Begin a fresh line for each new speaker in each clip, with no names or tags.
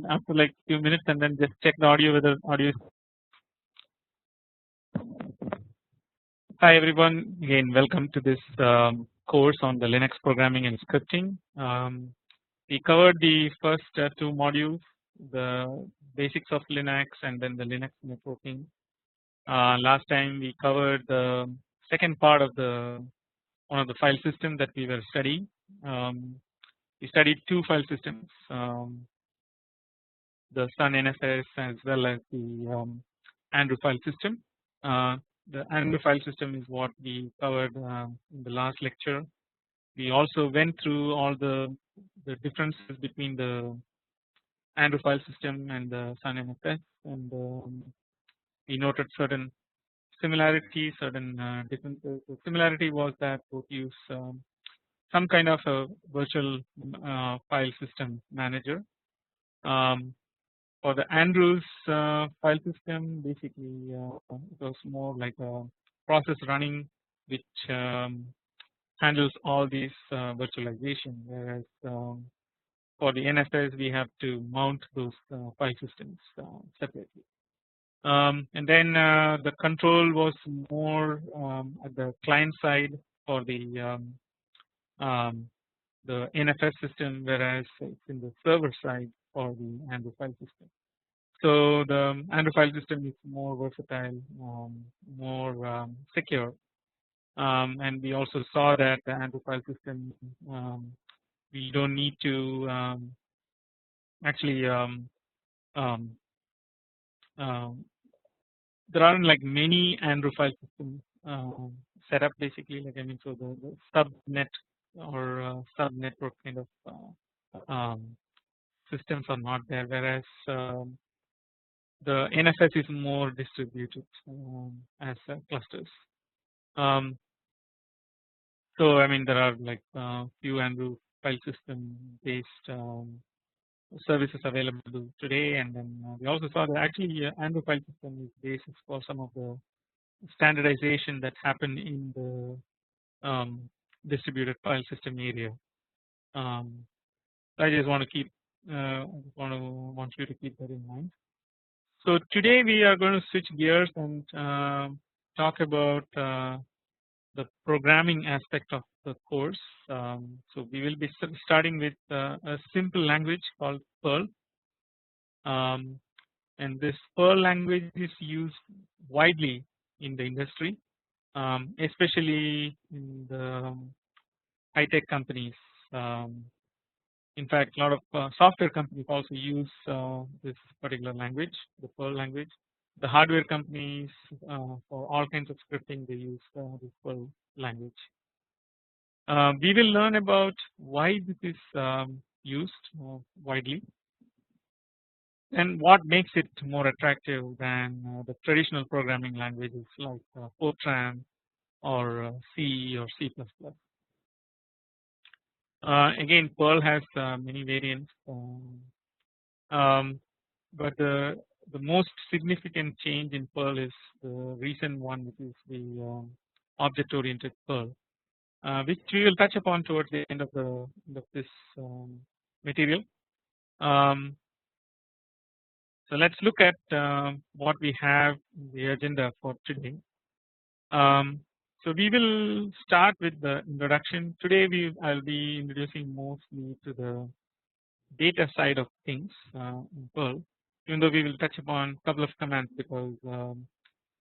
after like few minutes and then just check the audio whether audio is. Hi everyone, again welcome to this course on the Linux programming and scripting. We covered the first two modules, the basics of Linux and then the Linux networking. Last time we covered the second part of the one of the file system that we were studying. We studied two file systems, the Sun NFS as well as the Andrew file system. The Andrew file system is what we covered in the last lecture. We also went through all the differences between the Andrew file system and the Sun NFS, and we noted certain similarities, certain differences. The similarity was that both use some kind of a virtual file system manager. For the Andrews file system, basically it was more like a process running which handles all these virtualization, whereas for the NFS we have to mount those file systems separately. And then the control was more at the client side for the NFS system, whereas it's in the server side for the Andrew file system. So the Andrew file system is more versatile, more secure, and we also saw that the Andrew file system we don't need to actually there aren't like many Andrew file systems set up basically, like I mean, so the subnet or sub network kind of systems are not there, whereas the NFS is more distributed as clusters. So I mean there are like few Andrew file system based services available today, and then we also saw that actually Andrew file system is basis for some of the standardization that happened in the distributed file system area. I just want to keep want you to keep that in mind. So today we are going to switch gears and talk about the programming aspect of the course. So we will be starting with a simple language called Perl, and this Perl language is used widely in the industry, especially in the high-tech companies. In fact, a lot of software companies also use this particular language, the Perl language. The hardware companies for all kinds of scripting, they use this Perl language. We will learn about why this is used widely and what makes it more attractive than the traditional programming languages like Fortran or C or C++. Again, Perl has many variants, but the most significant change in Perl is the recent one, which is the object-oriented Perl, which we will touch upon towards the end of this material. So let's look at what we have in the agenda for today. So we will start with the introduction. Today I'll be introducing mostly to the data side of things in Perl, even though we will touch upon a couple of commands, because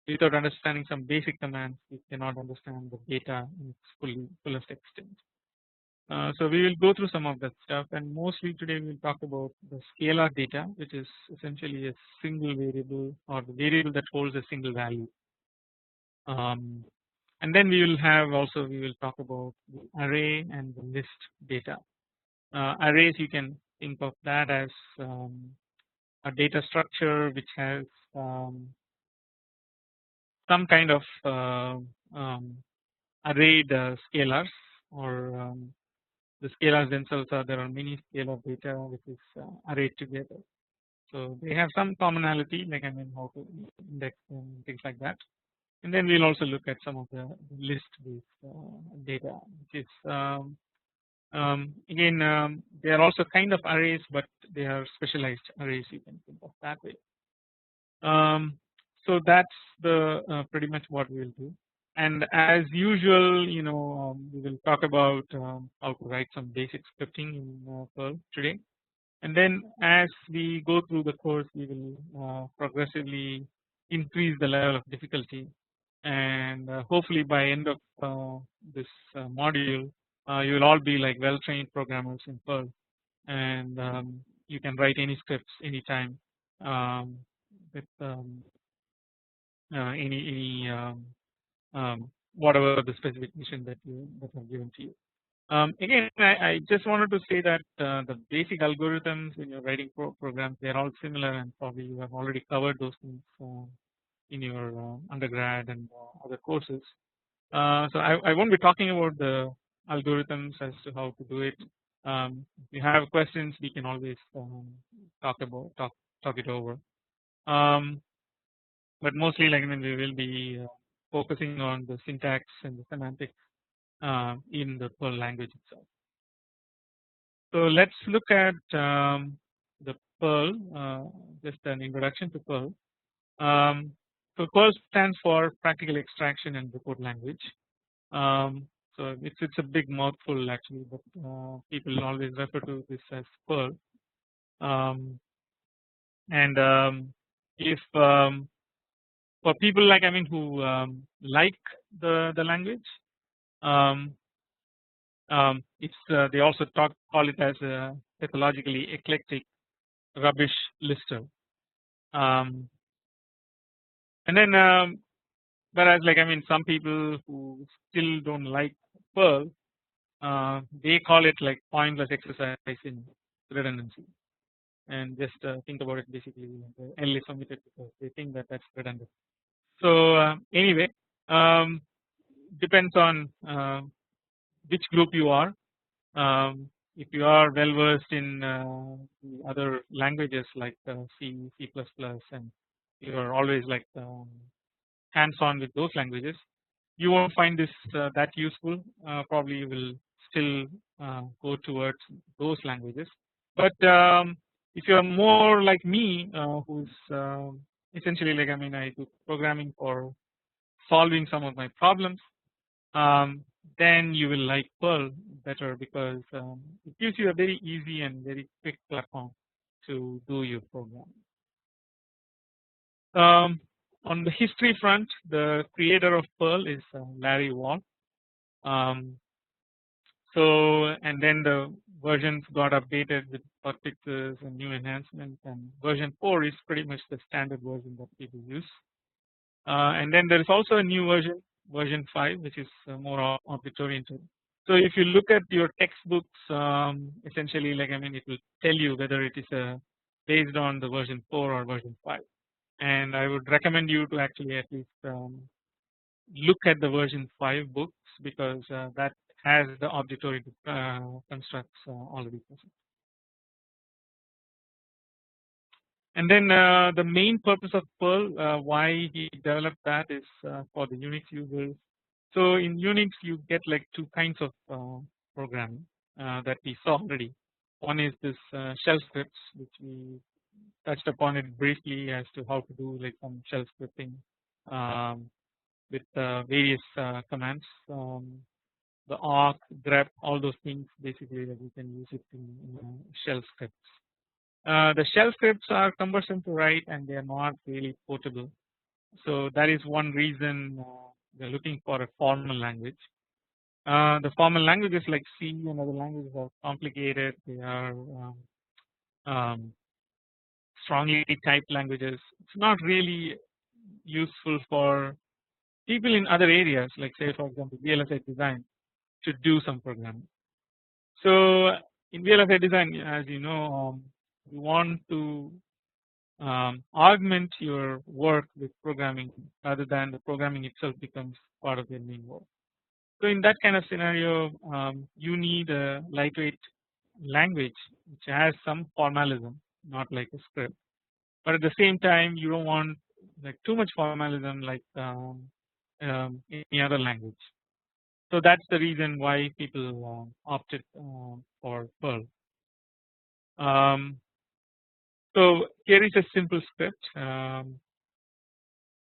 without understanding some basic commands we cannot understand the data in its fullest extent. So we will go through some of that stuff, and mostly today we will talk about the scalar data, which is essentially a single variable or the variable that holds a single value. And then we will talk about the array and the list data. Arrays, you can think of that as a data structure which has some kind of arrayed scalars, or the scalars themselves there are many scalar data which is arrayed together. So they have some commonality, like I mean how to index and things like that. And then we'll also look at some of the list based data, which is Again, they are also kind of arrays, but they are specialized arrays. You can think of that way. So that's the pretty much what we will do. And as usual, we will talk about how to write some basic scripting in Perl today. And then as we go through the course, we will progressively increase the level of difficulty. And hopefully by end of this module, you will all be like well trained programmers in Perl, and you can write any scripts anytime with whatever the specification that are given to you. Again, I just wanted to say that the basic algorithms when you're writing programs, they're all similar, and probably you have already covered those things in your undergrad and other courses. So I won't be talking about the algorithms as to how to do it. If you have questions, we can always talk it over. But mostly, like we will be focusing on the syntax and the semantics in the Perl language itself. So let's look at the Perl, just an introduction to Perl. So Perl stands for Practical Extraction and Report Language. So it's a big mouthful actually, but people always refer to this as Perl. And if for people like who like the language, it's they also call it as a pathologically eclectic rubbish lister. And then whereas like some people who still don't like Perl, they call it like pointless exercise in redundancy. And just think about it, basically the L is omitted because they think that that's redundant. So anyway, depends on which group you are. If you are well versed in the other languages like C, C++, and you are always like hands on with those languages, you won't find this that useful. Probably you will still go towards those languages. But if you are more like me, who's essentially like I do programming for solving some of my problems, then you will like Perl better because it gives you a very easy and very quick platform to do your program. On the history front, the creator of Perl is Larry Wall. So and then the versions got updated with bug fixes and new enhancements, and version 4 is pretty much the standard version that people use. And then there is also a new version 5, which is more object oriented. So if you look at your textbooks, essentially like it will tell you whether it is based on the version 4 or version 5. And I would recommend you to actually at least look at the version 5 books because that has the object oriented constructs already present. And then the main purpose of Perl, why he developed that is for the Unix users. So in Unix you get like two kinds of programming that we saw already. One is this shell scripts, which we touched upon it briefly as to how to do like some shell scripting with various commands, the awk, grep, all those things basically that we can use it in shell scripts. The shell scripts are cumbersome to write and they are not really portable. So that is one reason we are looking for a formal language. The formal languages like C and other languages are complicated. They are strongly typed languages. It's not really useful for people in other areas, like say for example VLSI design, to do some programming. So in VLSI design, as you know, you want to augment your work with programming rather than the programming itself becomes part of your main work. So in that kind of scenario, you need a lightweight language which has some formalism, not like a script, but at the same time you don't want like too much formalism like any other language. So that's the reason why people opted for Perl. Um, so here is a simple script.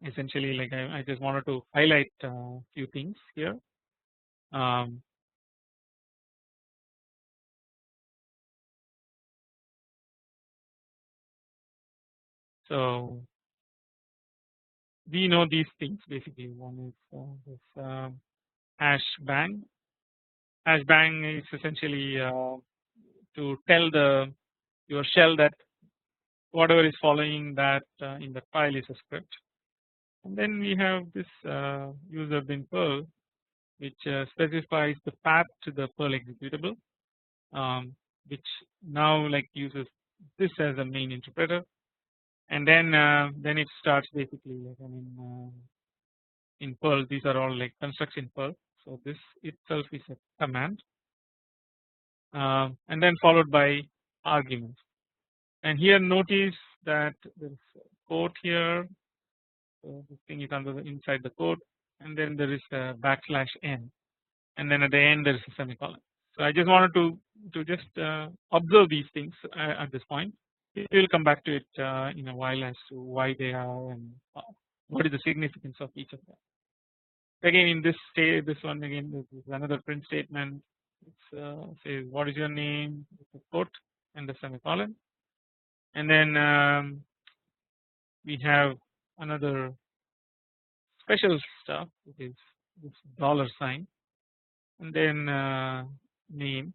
Essentially, like I just wanted to highlight a few things here. Um, so we know these things basically. One is this hash bang. Hash bang is essentially to tell the your shell that whatever is following that in the file is a script. And then we have this user bin Perl, which specifies the path to the Perl executable, which now like uses this as a main interpreter, and then it starts basically like in Perl. These are all like constructs in Perl. So this itself is a command, and then followed by arguments. And here notice that there is a quote here. So this thing is under the inside the code, and then there is a backslash n, and then at the end there is a semicolon. So I just wanted to just observe these things at this point. We will come back to it in a while as to why they are and what is the significance of each of them. Again, in this this one again, this is another print statement. It says what is your name, with a quote and the semicolon, and then we have another special stuff, which is this dollar sign, and then name.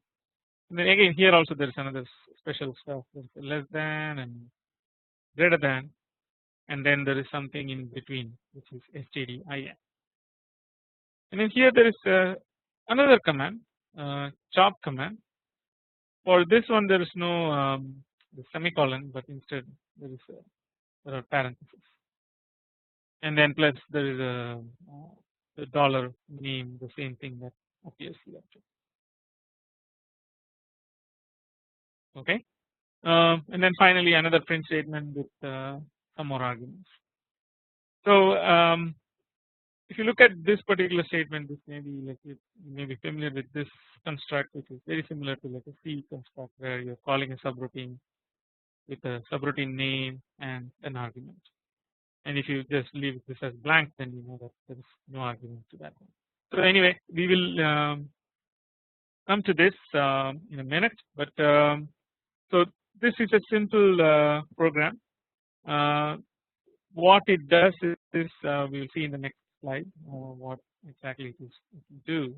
And then again here also there is another special stuff. There is a less than and greater than, and then there is something in between, which is stdin. And then here there is another command, chop command. For this one there is no the semicolon, but instead there are parentheses, and then plus there is a the dollar name, the same thing that appears here. Okay, and then finally another print statement with some more arguments. So if you look at this particular statement, this may be like you may be familiar with this construct, which is very similar to like a C construct where you're calling a subroutine with a subroutine name and an argument. And if you just leave this as blank, then you know that there is no argument to that one. So anyway, we will come to this in a minute. But so this is a simple program. What it does is we will see in the next slide what exactly it is do.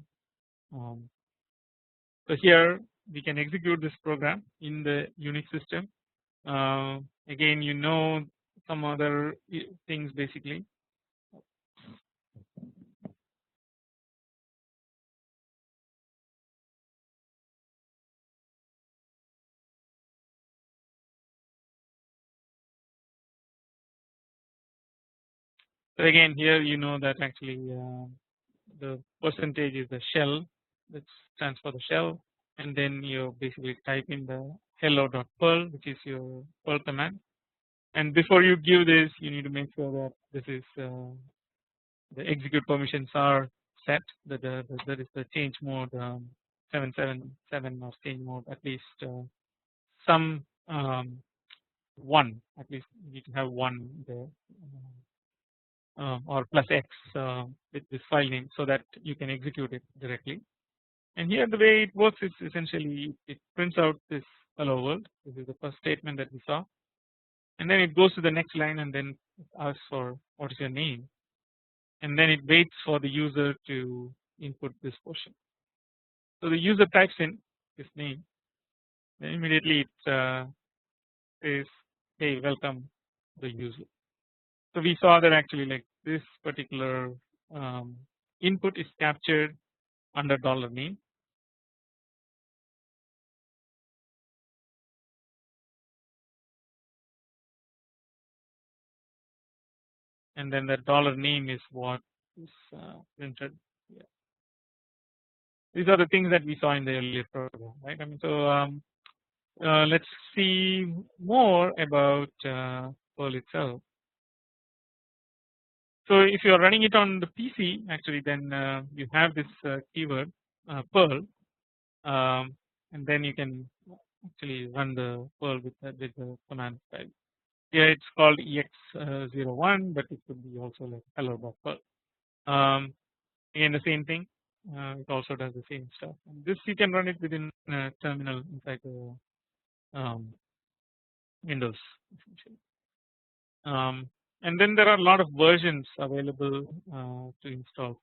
So here we can execute this program in the Unix system. Again, you know some other things basically. So again, here you know that actually the percentage is the shell, that stands for the shell, and then you basically type in the hello.perl, which is your Perl command. And before you give this, you need to make sure that this is the execute permissions are set. That that is the change mode 777 or change mode at least some one, at least you need to have one there. Or plus X with this file name so that you can execute it directly. And here the way it works is essentially it prints out this hello world. This is the first statement that we saw, and then it goes to the next line and then asks for what is your name, and then it waits for the user to input this portion. So the user types in his name, then immediately it says, hey, welcome the user. So we saw that actually like this particular input is captured under dollar name, and then the dollar name is what is printed here. These are the things that we saw in the earlier program, right? I mean, so let's see more about Perl itself. So if you are running it on the PC, actually, then you have this keyword Perl, and then you can actually run the Perl with the command file. Here it's called ex01, but it could be also like hello.perl. Again, the same thing. It also does the same stuff. And this you can run it within terminal inside the Windows, essentially. And then there are a lot of versions available to install.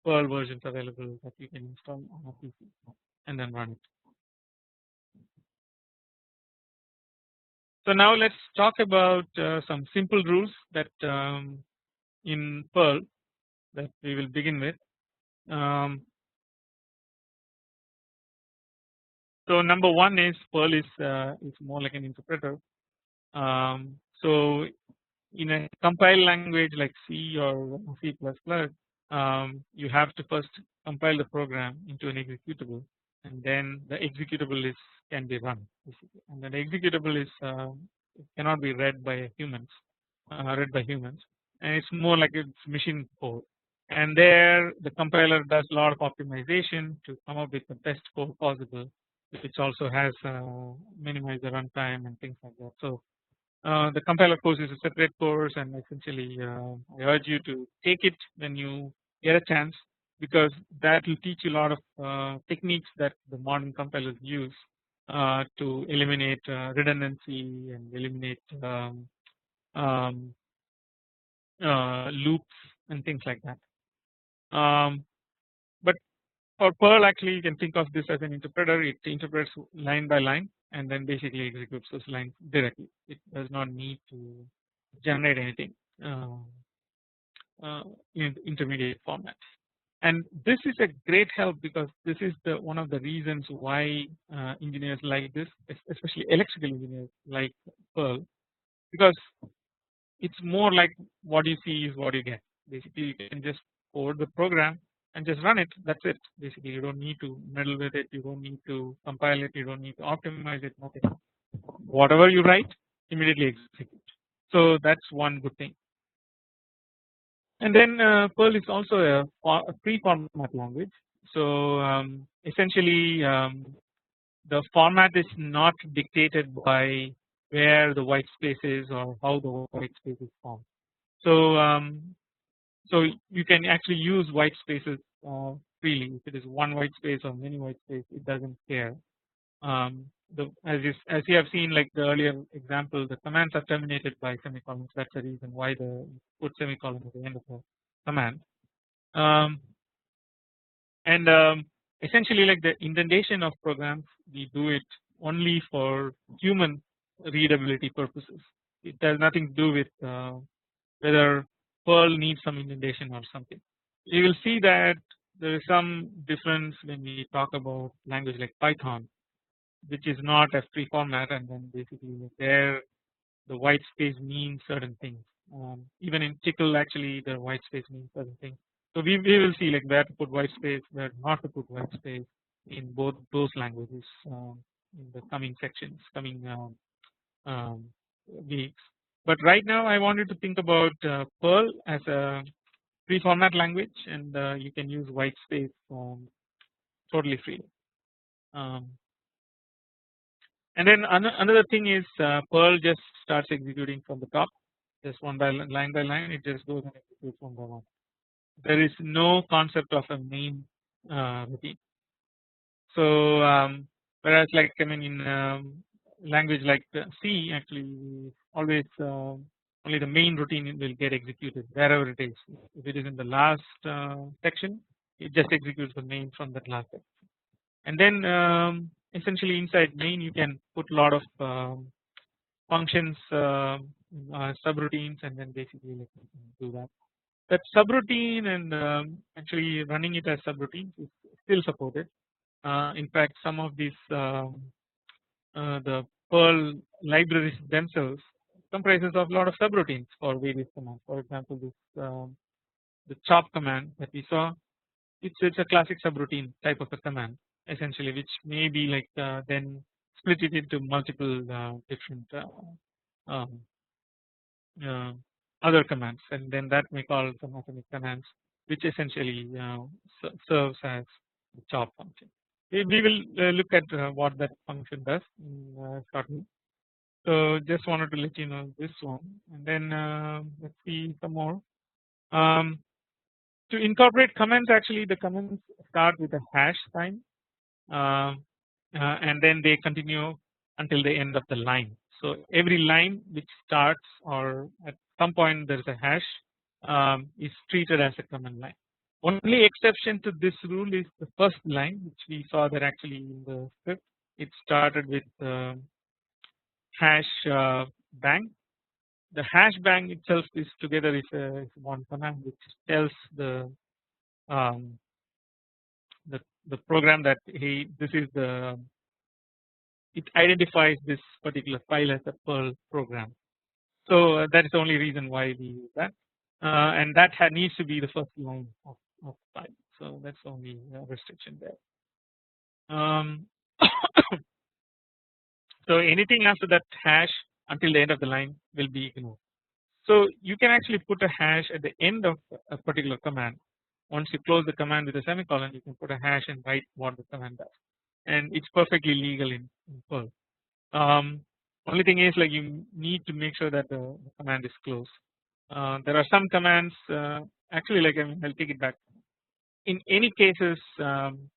Perl versions available that you can install on a PC and then run it. So now let's talk about some simple rules that in Perl that we will begin with. So number one is Perl is more like an interpreter. So in a compile language like C or C++, you have to first compile the program into an executable, and then the executable is can be run basically, and then the executable is it cannot be read by humans, and it's more like it's machine code. And there the compiler does a lot of optimization to come up with the best code possible, which also has minimize the runtime and things like that. So the compiler course is a separate course, and essentially I urge you to take it when you get a chance, because that will teach you a lot of techniques that the modern compilers use to eliminate redundancy and eliminate loops and things like that. But for Perl, actually, you can think of this as an interpreter. It interprets line by line and then basically executes those lines directly. It does not need to generate anything in intermediate format. And this is a great help, because this is the one of the reasons why engineers like this, especially electrical engineers like Perl, because it's more like what you see is what you get. Basically, you can just code the program and just run it. That's it. Basically, you don't need to meddle with it. You don't need to compile it. You don't need to optimize it. Nothing. Whatever you write, immediately execute. So that's one good thing. And then Perl is also a pre-format language. So essentially, the format is not dictated by where the white space is or how the white space is formed. So so you can actually use white spaces freely. If it is one white space or many white space, it doesn't care. As you have seen, like the earlier example, the commands are terminated by semicolons. That's the reason why the put semicolon at the end of the command. And essentially, like the indentation of programs, we do it only for human readability purposes. It has nothing to do with whether Perl needs some indentation or something. You will see that there is some difference when we talk about language like Python, which is not a free format, and then basically there the white space means certain things. Even in Tickle, actually, the white space means certain things. So we will see like where to put white space, where not to put white space in both those languages in the coming sections, coming weeks. But right now, I wanted to think about Perl as a free format language, and you can use white space totally free. And then another thing is Perl just starts executing from the top, just one by line. It just goes and executes one by one. There is no concept of a main routine. So whereas like I mean in language like C, actually always only the main routine will get executed wherever it is. If it is in the last section, it just executes the main from that last section. And then essentially inside main you can put a lot of functions, subroutines, and then basically like do that. That subroutine and actually running it as subroutines is still supported. In fact, some of these the Perl libraries themselves comprises of a lot of subroutines for various commands. For example, this the chop command that we saw, it's a classic subroutine type of a command essentially, which may be like then split it into multiple different other commands, and then that may call some atomic commands, which essentially serves as the chop function. We will look at what that function does shortly. So just wanted to let you know this one, and then let's see some more. Um, to incorporate commands, actually the commands start with a hash sign, uh, and then they continue until the end of the line. So every line which starts or at some point there is a hash is treated as a command line. Only exception to this rule is the first line, which we saw that actually in the script it started with hash bang. The hash bang itself is together is one command which tells um, the the program that hey, this is the it identifies this particular file as a Perl program. So that is the only reason why we use that, and that needs to be the first line of file. So that's the only restriction there. So anything after that hash until the end of the line will be ignored. So you can actually put a hash at the end of a particular command. Once you close the command with a semicolon, you can put a hash and write what the command does, and it's perfectly legal in Perl. Only thing is like you need to make sure that the command is closed. There are some commands actually like I mean I'll take it back. In any cases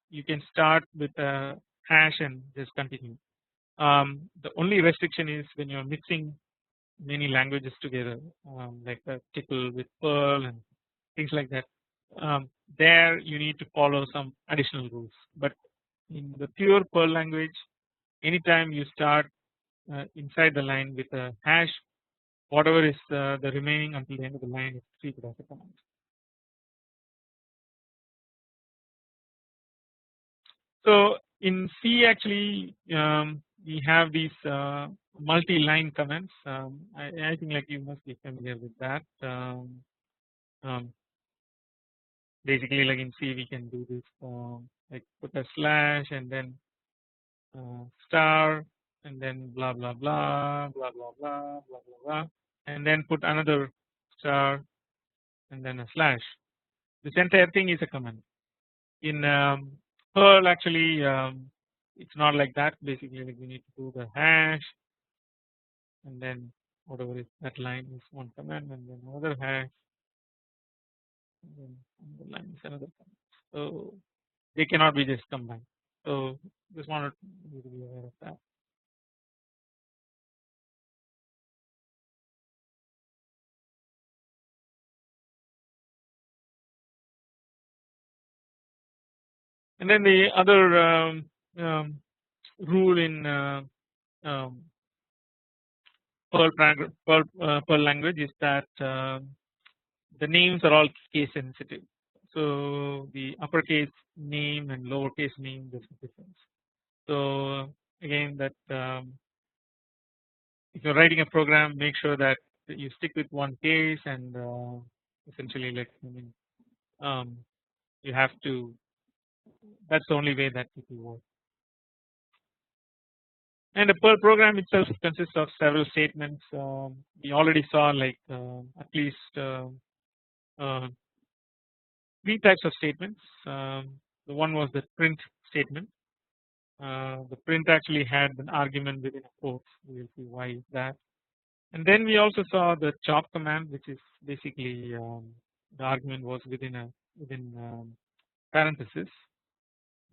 you can start with a hash and just continue. The only restriction is when you're mixing many languages together like a Tickle with Perl and things like that. There you need to follow some additional rules, but in the pure Perl language anytime you start inside the line with a hash, whatever is the remaining until the end of the line is treated as a command. So in C actually we have these multi-line commands. I think like you must be familiar with that. Um, Basically like in C we can do this like put a slash and then star and then blah blah blah blah blah blah blah blah blah and then put another star and then a slash. This entire thing is a command. In Perl actually it's not like that. Basically like we need to do the hash and then whatever is that line is one command and then another hash and then the line is another command. So they cannot be just combined. So just wanted you to be aware of that. And then the other rule in um, Perl language is that the names are all case sensitive. So the uppercase name and lowercase name there's a difference. So again that if you're writing a program, make sure that you stick with one case and essentially like I mean you have to. That's the only way that it will work. And the Perl program itself consists of several statements. We already saw like at least uh, three types of statements. The one was the print statement. The print actually had an argument within a quote. We will see why is that. And then we also saw the chop command, which is basically the argument was within parenthesis.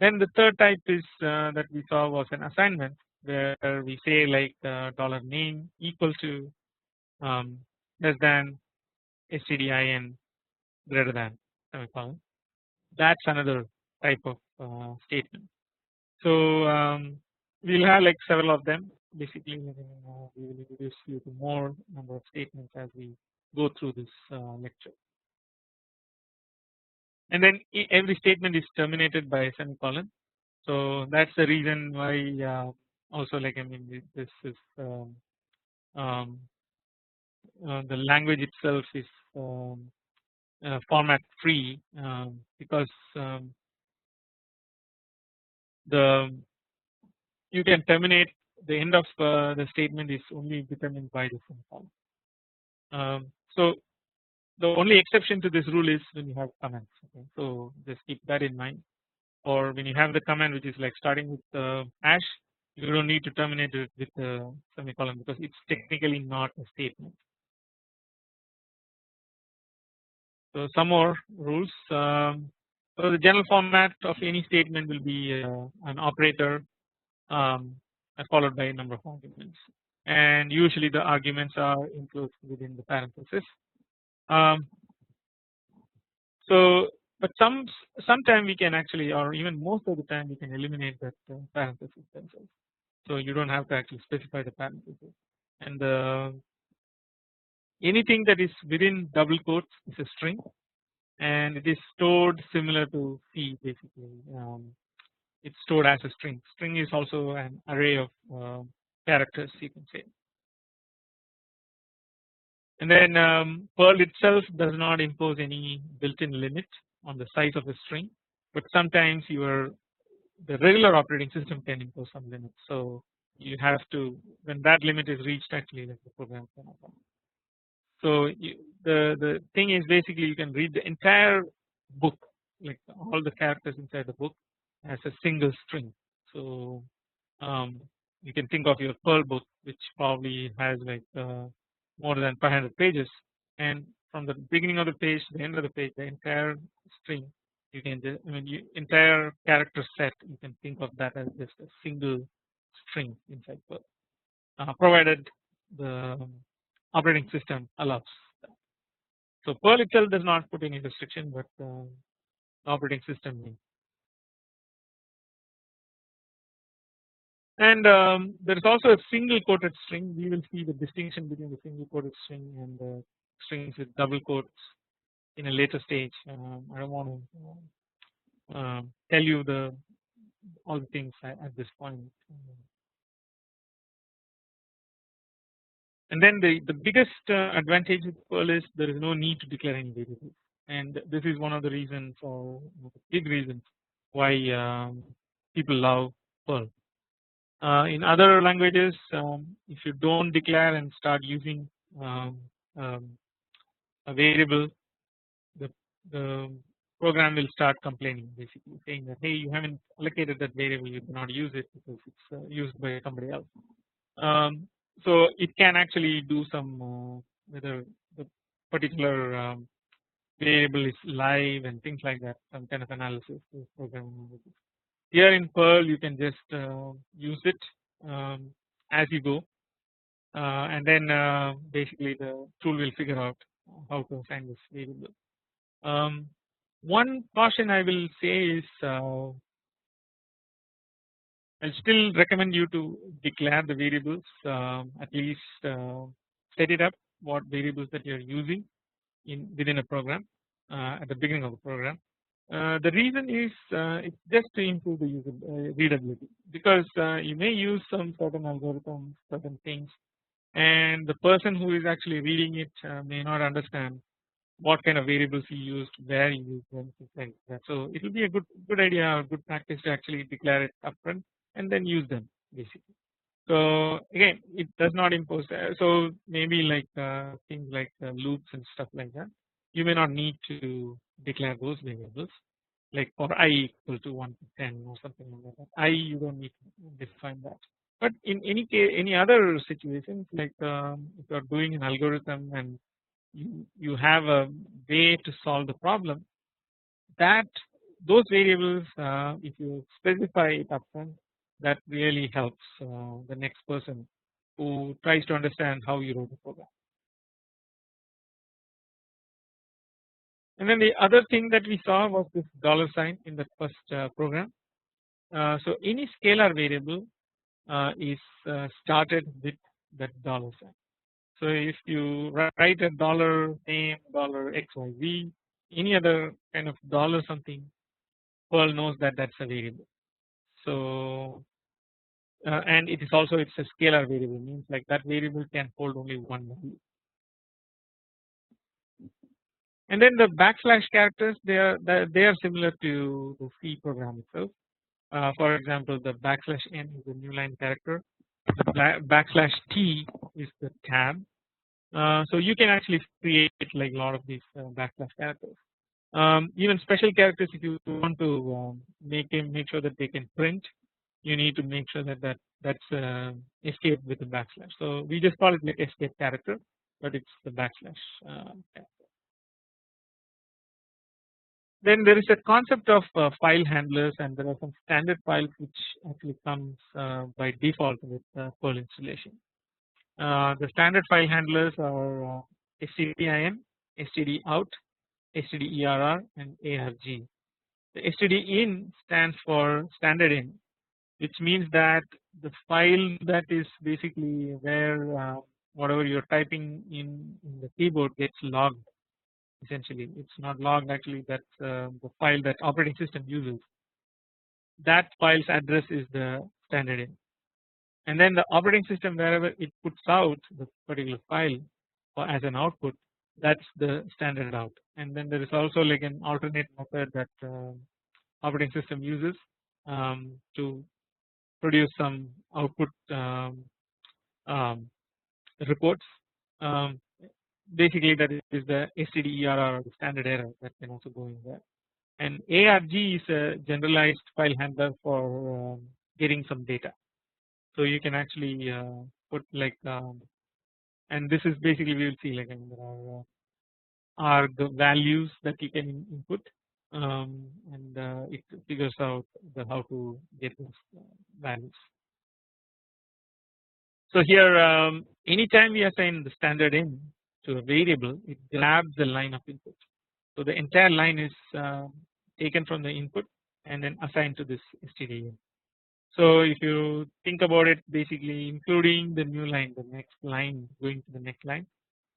Then the third type is that we saw was an assignment where we say like $name equal to less than stdin greater than semicolon. That's another type of statement. So we'll have like several of them. Basically, we will introduce you to more number of statements as we go through this lecture. And then every statement is terminated by a semicolon. So that's the reason why also like I mean this is the language itself is format free because the you can terminate the end of the statement is only determined by the semicolon. So the only exception to this rule is when you have comments. Okay? So just keep that in mind. Or when you have the command which is like starting with hash, you don't need to terminate it with a semicolon because it's technically not a statement. So some more rules. So the general format of any statement will be an operator followed by a number of arguments, and usually the arguments are enclosed within the parenthesis. Um, so, but sometime we can actually, or even most of the time, we can eliminate that parenthesis themselves. So you don't have to actually specify the parenthesis, and anything that is within double quotes is a string, and it is stored similar to C basically. It's stored as a string. String is also an array of characters, you can say. And then Perl itself does not impose any built-in limit on the size of a string, but sometimes the regular operating system can impose some limit. So you have to, when that limit is reached, actually like the program cannot run. So the thing is basically you can read the entire book, like all the characters inside the book, as a single string. So you can think of your Perl book, which probably has like more than 500 pages, and from the beginning of the page to the end of the page, the entire string, you can just, entire character set, you can think of that as just a single string inside Perl, provided the operating system allows that. So Perl itself does not put any restriction, but the operating system may. And there is also a single quoted string. We will see the distinction between the single quoted string and the strings with double quotes in a later stage. I don't want to tell you all the things at this point. And then the biggest advantage with Perl is there is no need to declare any variables, and this is one of the reasons, or big reasons, why people love Perl. In other languages, if you don't declare and start using um, um, a variable, the, the program will start complaining, basically saying that, hey, you haven't allocated that variable, you cannot use it because it's used by somebody else. So it can actually do some whether the particular variable is live and things like that, some kind of analysis with programming languages. Here in Perl, you can just use it as you go, and then basically the tool will figure out how to assign this variable. One caution I will say is I'll still recommend you to declare the variables, at least set it up what variables that you're using within a program at the beginning of the program. The reason is it's just to improve the user readability, because you may use some certain algorithms, certain things, and the person who is actually reading it may not understand what kind of variables you used, where you used them, things like that. So it will be a good idea or good practice to actually declare it upfront and then use them basically. So again, it does not impose. So maybe like things like loops and stuff like that, you may not need to declare those variables. Like for I equal to 1 to 10 or something like that. I, you don't need to define that. But in any case, any other situations, like if you are doing an algorithm and you have a way to solve the problem, that those variables, if you specify it upfront, that really helps the next person who tries to understand how you wrote the program. And then the other thing that we saw was this $sign in the first program. So any scalar variable is started with that $sign. So if you write a $name, $xyz, any other kind of something, Perl knows that that's a variable. So and it is also, it's a scalar variable, means like that variable can hold only one value. And then the backslash characters, they are similar to the C program itself. For example, the backslash n is a new line character. The backslash t is the tab. So you can actually create like a lot of these backslash characters. Even special characters, if you want to make sure that they can print, you need to make sure that that's escape with the backslash. So we just call it like escape character, but it's the backslash. Character. Then there is a concept of file handlers, and there are some standard files which actually comes by default with Perl installation. The standard file handlers are stdin, stdout, stderr, and arg. The stdin stands for standard in, which means that the file that is basically where whatever you're typing in the keyboard gets logged. Essentially, it's not logged. Actually, that's the file that operating system uses. That file's address is the standard in, and then the operating system, wherever it puts out the particular file or as an output, that's the standard out. And then there is also like an alternate method that operating system uses to produce some output um, reports. Um, Basically, that is the stderr or the standard error that can also go in there. And ARG is a generalized file handler for getting some data. So you can actually put like, and this is basically we will see like, I mean, there are the values that you can input, and it figures out how to get those values. So here, anytime we assign the standard in to a variable, it grabs the line of input. So the entire line is taken from the input and then assigned to this std. So if you think about it, basically including the new line, the next line going to the next line,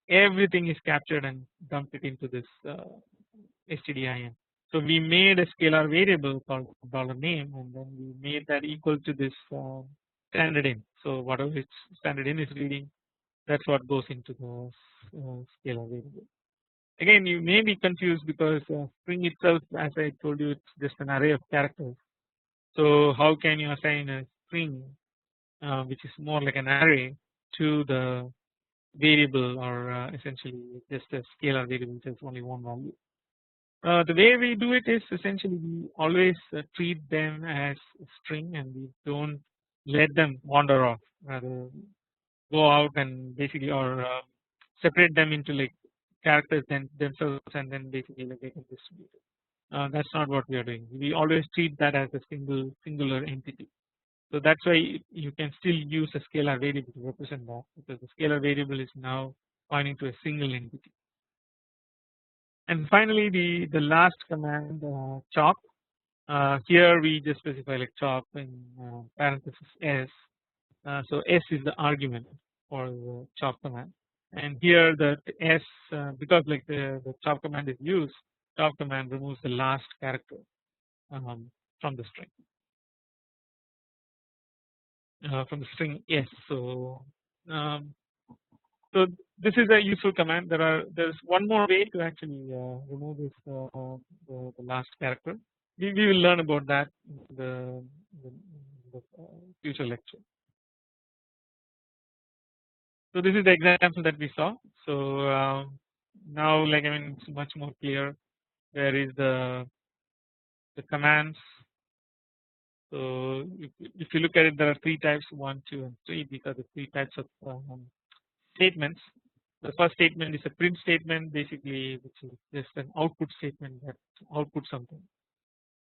everything is captured and dumped it into this stdin. So we made a scalar variable called $name, and then we made that equal to this standard in. So whatever its standard in is reading, that's what goes into the scalar variable. Again, you may be confused because string itself, as I told you, it's just an array of characters. So how can you assign a string which is more like an array to the variable, or essentially just a scalar variable which has only one value? The way we do it is essentially we always treat them as a string, and we don't let them wander off. Rather, go out and basically, or separate them into like characters themselves, and then basically like they can distribute it. That's not what we are doing. We always treat that as a singular entity. So that's why you can still use a scalar variable to represent that, because the scalar variable is now pointing to a single entity. And finally, the last command, chop. Here we just specify like chop in parenthesis s. So s is the argument for the chop command, and here the s, because like the chop command is used, chop command removes the last character from the string, s. Um, so this is a useful command. There's one more way to actually remove this the last character. We will learn about that in the future lecture. So this is the example that we saw. So now, like, I mean, it's much more clear. Where is the commands? So if you look at it, there are three types: 1, 2, and 3. These are the three types of statements. The first statement is a print statement, basically, which is just an output statement that outputs something.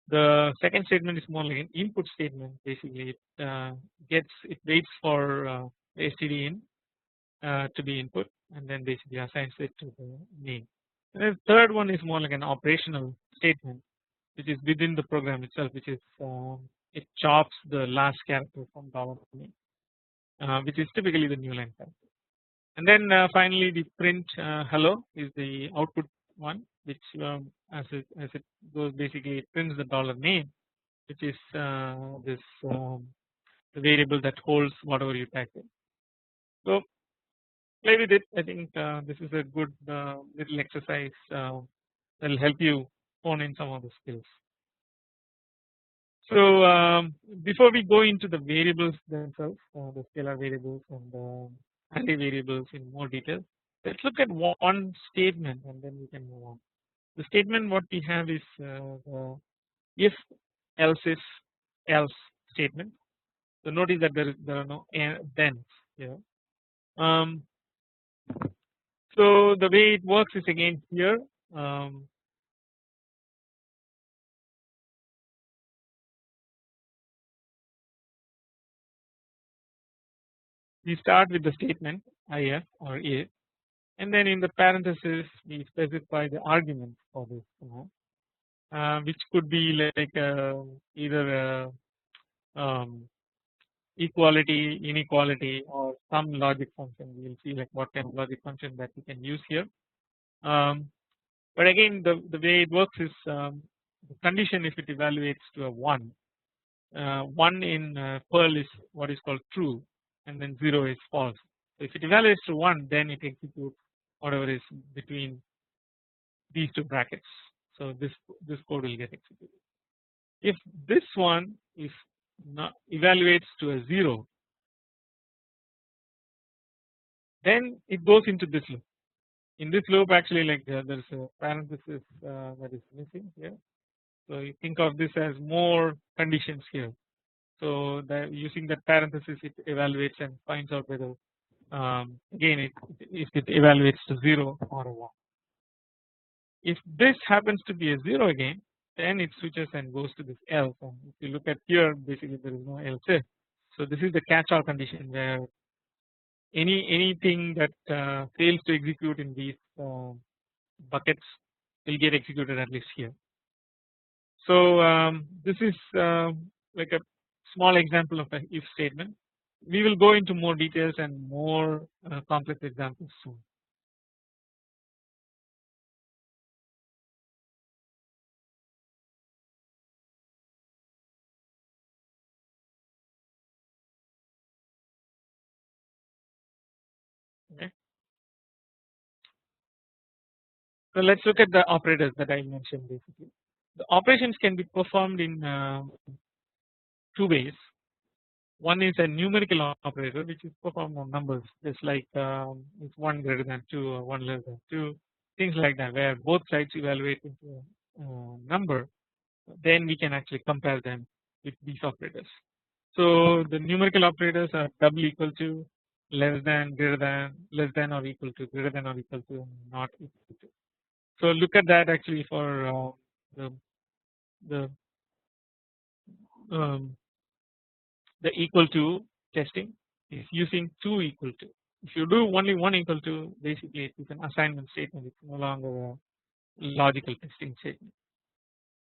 The second statement is more like an input statement. Basically, it waits for std in to be input, and then basically assigns it to the name. And the third one is more like an operational statement, which is within the program itself, which is it chops the last character from $name, which is typically the new line character. And then finally, the print hello is the output one, which as it goes, basically it prints the $name, which is this the variable that holds whatever you type in. So play with it. I think this is a good little exercise that will help you hone in some of the skills. So before we go into the variables themselves, the scalar variables and array variables in more detail, Let's look at one statement and then we can move on. The statement what we have is the if else if else statement. So notice that there are no thens here. Um, so the way it works is again here. Um, we start with the statement if or if, and then in the parenthesis we specify the argument for this command, which could be like either equality, inequality, or some logic function. We will see like what kind of logic function that we can use here. But again, the way it works is the condition if it evaluates to a 1. 1 in Perl is what is called true, and then 0 is false. So if it evaluates to 1, then it executes whatever is between these two brackets. So this code will get executed. If this one is not evaluates to a 0, then it goes into this loop. In this loop, actually, like there's a parenthesis that is missing here. So you think of this as more conditions here. So that using that parenthesis, it evaluates and finds out whether again if it evaluates to 0 or a 1. If this happens to be a 0 again, then it switches and goes to this else. And if you look at here, basically there is no else if. So this is the catch-all condition where anything that fails to execute in these buckets will get executed at least here. So this is like a small example of an if statement. We will go into more details and more complex examples soon. Okay. So let's look at the operators that I mentioned basically. The operations can be performed in two ways. One is a numerical operator which is performed on numbers, just like it's 1 greater than 2 or 1 less than 2, things like that, where both sides evaluate into a number. Then we can actually compare them with these operators. So the numerical operators are double equal to, less than, greater than, less than or equal to, greater than or equal to, and not equal to. So look at that actually for the um, the equal to testing is using 2 equal to. If you do only 1 equal to, basically it is an assignment statement. It's no longer a logical testing statement.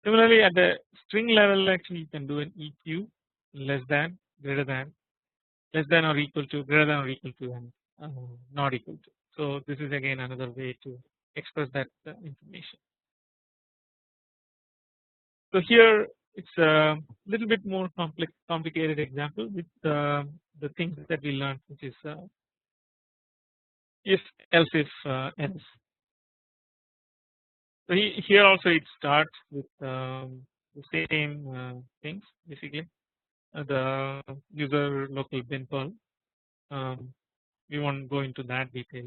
Similarly, at the string level, actually you can do an EQ, less than, greater than, less than or equal to, greater than or equal to, and not equal to. So this is again another way to express that information. So here it's a little bit more complicated example with the things that we learned, which is if else if else. So here also it starts with the same things basically. The user local bin Perl. We won't go into that detail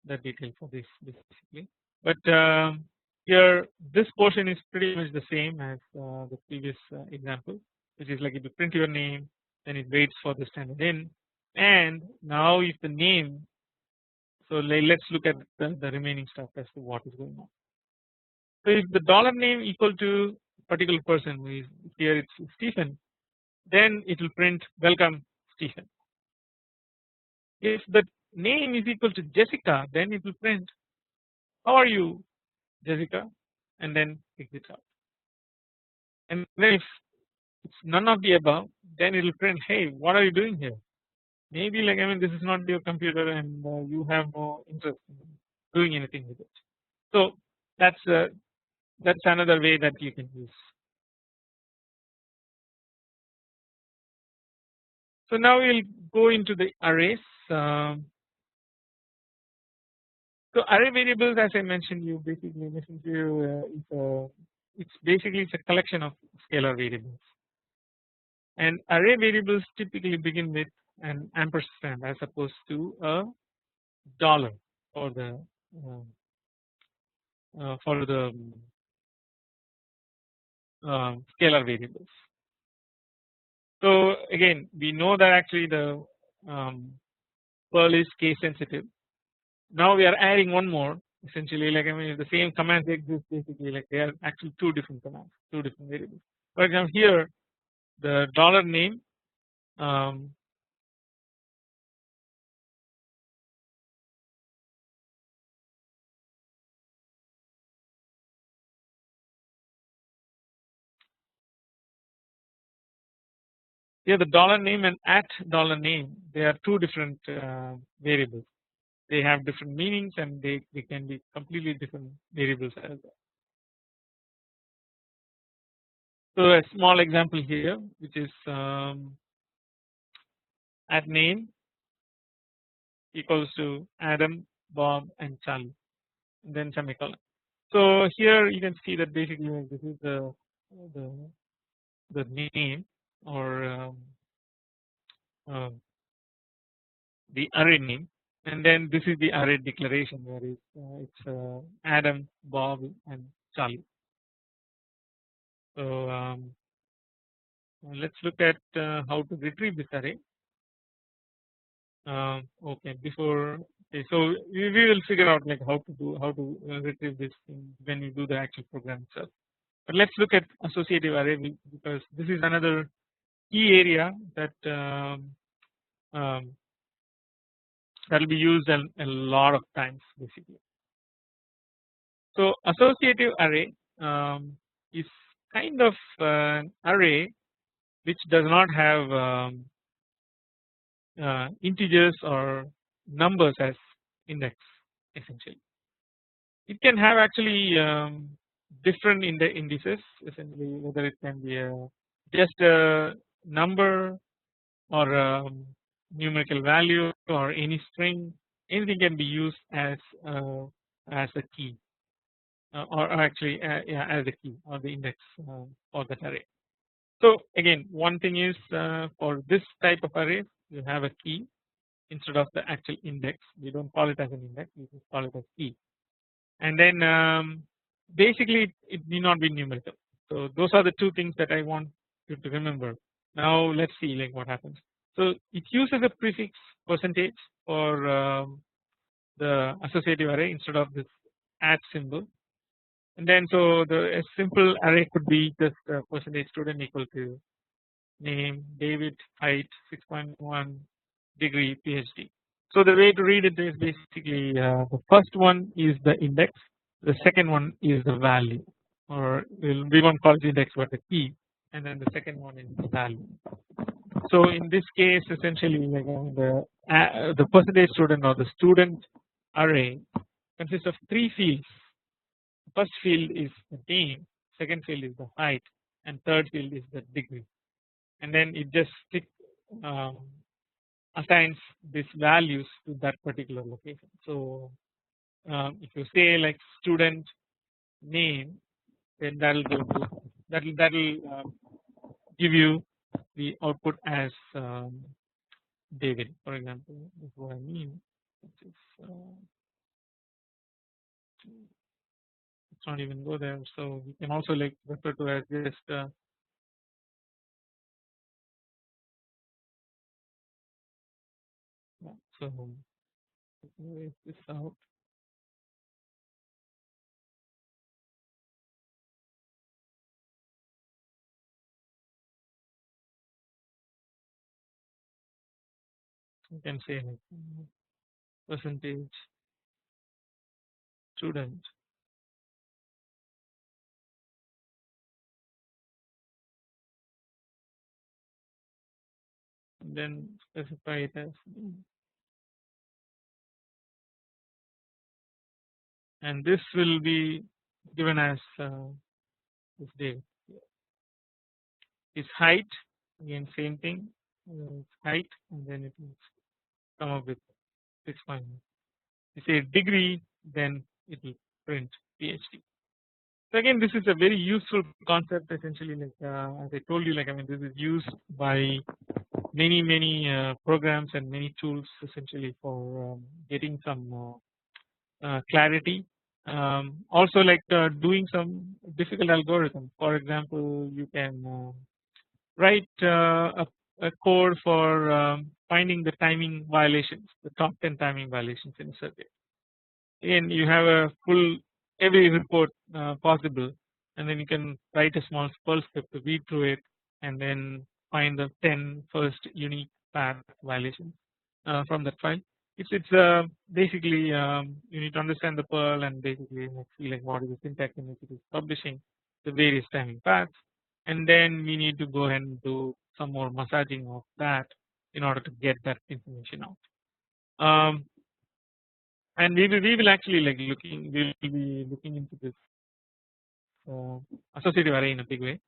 for this basically. But here this portion is pretty much the same as the previous example, which is like if you print your name, then it waits for the standard in, and now if the name. So let's look at the remaining stuff as to what is going on. So if the dollar name equal to particular person, who is here it's Stephen, then it will print welcome Stephen. If the name is equal to Jessica, then it will print how are you Jessica, and then exit out. And then if it's none of the above, then it will print hey, what are you doing here? Maybe like this is not your computer and you have no interest in doing anything with it. So that's another way that you can use. So now we'll go into the arrays. So array variables, as I mentioned, you basically it's a collection of scalar variables, and array variables typically begin with an ampersand as opposed to a dollar. for the uh, for the scalar variables. So again, we know that actually the Perl is case sensitive. Now we are adding one more, essentially, like I mean, if the same commands exist, basically like they are actually two different commands, two different variables. For example, here the dollar name um, here the dollar name and at dollar name, they are two different variables. They have different meanings and they can be completely different variables as well. So a small example here, which is at name equals to Adam, Bob, and Charlie, and then semicolon. So here you can see that basically this is the, the name or um, the array name, and then this is the array declaration where it's Adam, Bob, and Charlie. So let's look at how to retrieve this array. Okay, before okay, so we will figure out like how to retrieve this when we do the actual program itself. But let's look at associative array because this is another key area that will be used a lot of times basically. So associative array is kind of an array which does not have integers or numbers as index essentially. It can have actually different indices essentially, whether it can be just a number or numerical value or any string, anything can be used as a key or actually yeah, as a key or the index for that array. So again, one thing is for this type of array you have a key instead of the actual index. We don't call it as an index, we just call it as key. And then basically it need not be numerical. So those are the two things that I want you to remember. Now let's see like what happens. So it uses a prefix percentage for the associative array instead of this at symbol. And then so a simple array could be just percentage student equal to name, David, height, 6.1, degree, PhD. So the way to read it is basically the first one is the index, the second one is the value, or we won't call it index but the key, and then the second one is the value. So in this case, essentially, like the percentage student or the student array consists of three fields. The first field is the name, second field is the height, and third field is the degree. And then it just assigns these values to that particular location. So if you say like student name, then that'll go to that'll give you the output as David, for example. That's what I mean. It's not even go there. So we can also like refer to as just so erase this out. You can say like percentage student, and then specify it as name. And this will be given as this David. His height, again same thing, height, and then it will come up with 6.1. You say degree, then it will print PhD. So again, this is a very useful concept essentially, like as I told you, like I mean this is used by many programs and many tools essentially for getting some clarity. Also, like doing some difficult algorithm. For example, you can write a code for finding the timing violations, the top 10 timing violations in a circuit. Again, you have a full every report possible, and then you can write a small Perl script to read through it, and then find the 10 first unique path violations from that file. It's basically you need to understand the Perl and basically see like what is the syntax in which it is publishing the various timing paths, and then we need to go ahead and do some more massaging of that in order to get that information out. And we will actually like we'll be looking into this associative array in a big way,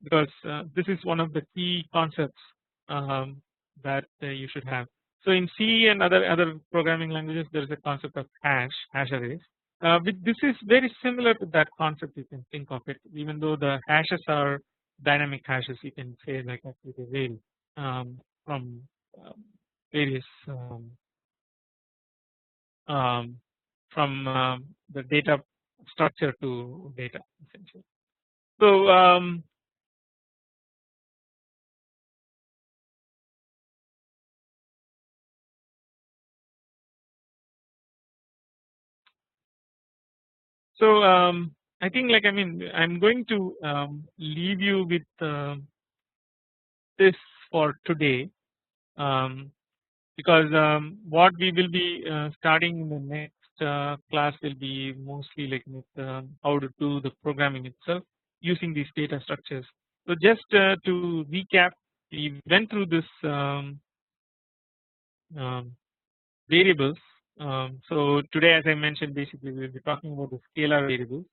because this is one of the key concepts that you should have. So in C and other programming languages, there is a concept of hash arrays. This is very similar to that concept. You can think of it, even though the hashes are dynamic hashes. You can say like actually they vary from various um, from the data structure to data essentially. So I think like I'm going to leave you with this for today, um, because what we will be starting in the next class will be mostly like with how to do the programming itself using these data structures. So just to recap, we went through this um, variables. So today, as I mentioned, basically we will be talking about the scalar variables.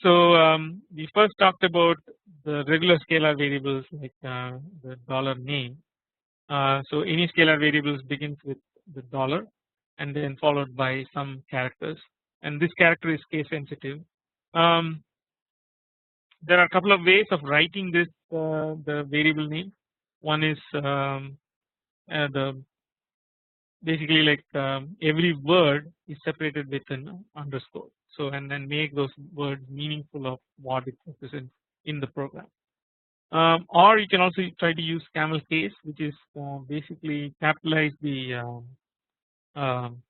So we first talked about the regular scalar variables like the dollar name. So any scalar variables begins with the dollar and then followed by some characters, and this character is case sensitive. There are a couple of ways of writing this the variable name. One is the basically like every word is separated with an underscore, so and then make those words meaningful of what it represents in the program. Or you can also try to use camel case, which is basically capitalize um,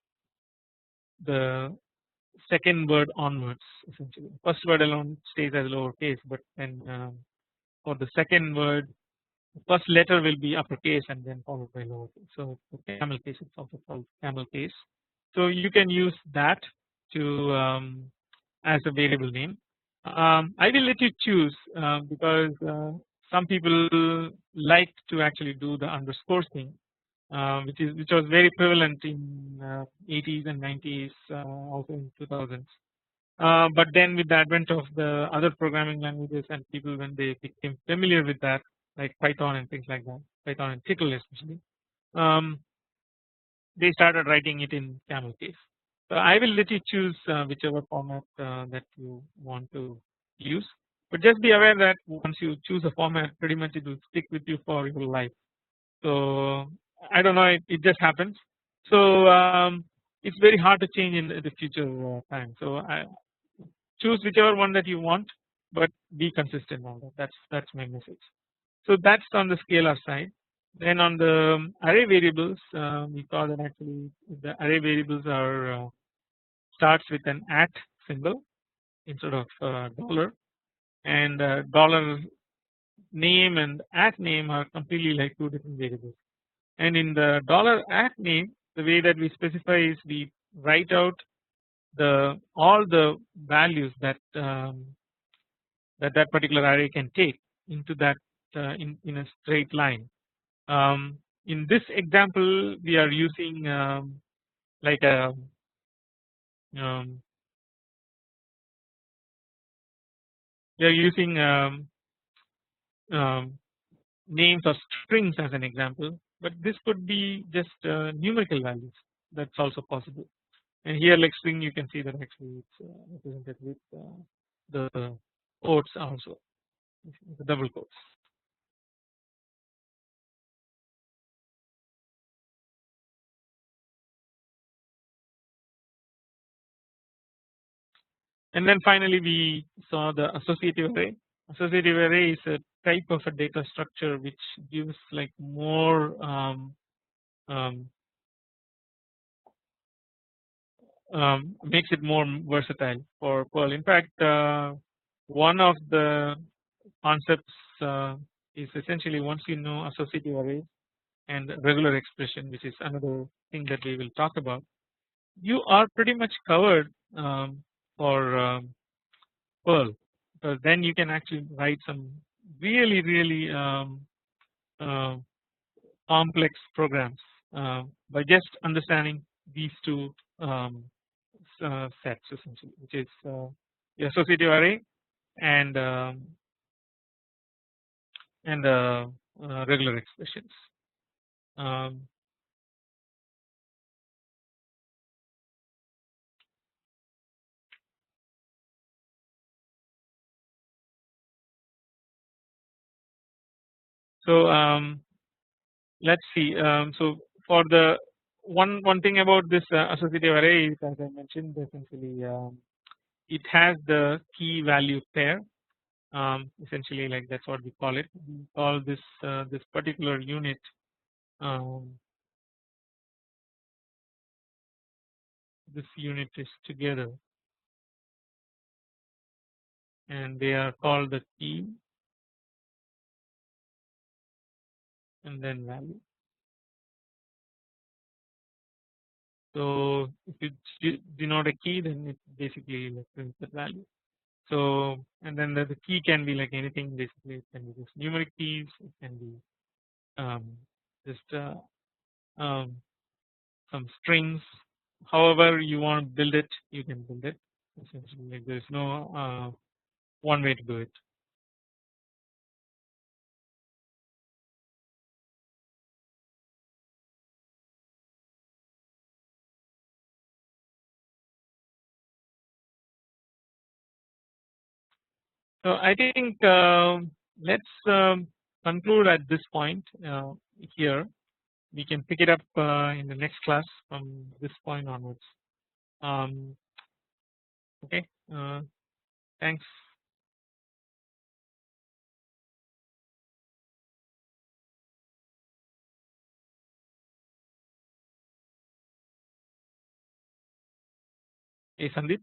the second word onwards. Essentially, first word alone stays as lowercase, but then for the second word, the first letter will be uppercase and then followed by lowercase. So for camel case, it's also called camel case. So you can use that to as a variable name. I will let you choose because some people like to actually do the underscore thing, which was very prevalent in 80s and 90s, also in 2000s. But then with the advent of the other programming languages and people when they became familiar with that, like Python and things like that, Python and Tcl especially, um, they started writing it in camel case. So I will let you choose whichever format that you want to use, but just be aware that once you choose a format, pretty much it will stick with you for your life. So I don't know, it just happens. So it's very hard to change in the future time. So I choose whichever one that you want, but be consistent on that. That's my message. So that's on the scalar side. Then on the array variables, we saw that actually the array variables are starts with an at symbol instead of dollar, and dollar name and at name are completely like two different variables. And in the dollar at name, the way that we specify is we write out the all the values that that particular array can take into that in a straight line. In this example, we are using like a um, we are using um, names or strings as an example, but this could be just numerical values. That's also possible. And here, like string, you can see that actually it's represented with the quotes also, the double quotes. And then finally we saw the associative array. Associative array is a type of a data structure which gives like more um, makes it more versatile for Perl. In fact, one of the concepts is essentially, once you know associative arrays and regular expression, which is another thing that we will talk about, you are pretty much covered for Perl, because then you can actually write some really uh, complex programs by just understanding these two um, sets essentially, which is the associative array and regular expressions. Um, so let's see. So for the one thing about this associative array is, as I mentioned, essentially it has the key value pair. Essentially, like that's what we call it. We call this this particular unit um, this unit is together, and they are called the key and then value. So if you denote a key, then it basically like prints the value. So and then the key can be like anything. Basically, it can be just numeric keys. It can be just um, some strings. However you want to build it, you can build it. Essentially, like there is no one way to do it. So I think let's conclude at this point here. We can pick it up in the next class from this point onwards. Um, okay, thanks. Hey Sandeep.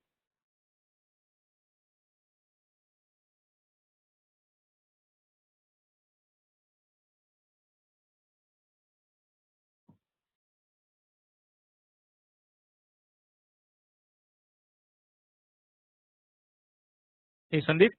Hey Sandeep.